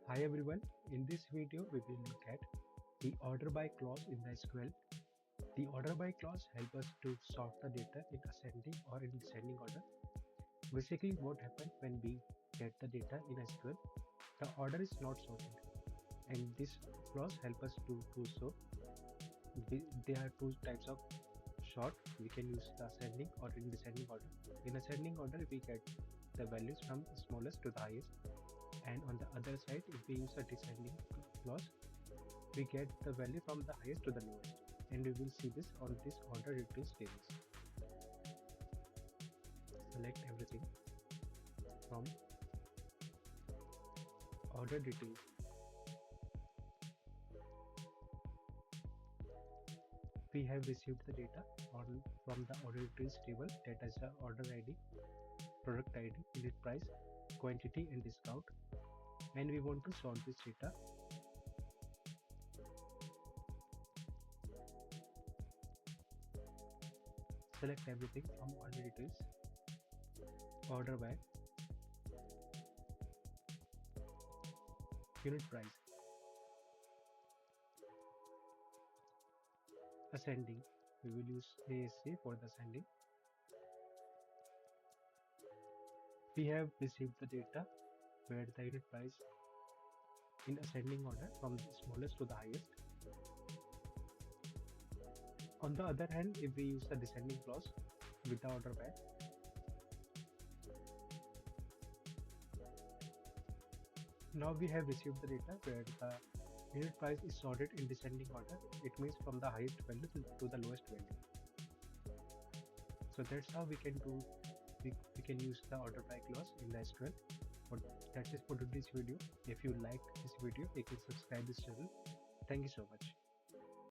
Hi everyone, in this video we will look at the order by clause in the SQL. The order by clause helps us to sort the data in ascending or in descending order. Basically what happens when we get the data in SQL, the order is not sorted, and this clause helps us to do so. There are two types of sort. We can use the ascending or in descending order. In ascending order we get the values from smallest to the highest, and on the other side if we use a descending clause we get the value from the highest to the lowest, and we will see this on this order details tables. Select everything from order details. We have received the data from the order details table, that is the order ID, product ID, unit price, quantity and discount, and we want to sort this data. Select everything from order details, order by, unit price, ascending. We will use ASC for the ascending. We have received the data where the unit price in ascending order from the smallest to the highest. On the other hand, if we use the descending clause with the order by, now we have received the data where the unit price is sorted in descending order. It means from the highest value to the lowest value. So that's how we can use the order by clause in the SQL. But that's it for today's video. If you like this video, you can subscribe this channel. Thank you so much.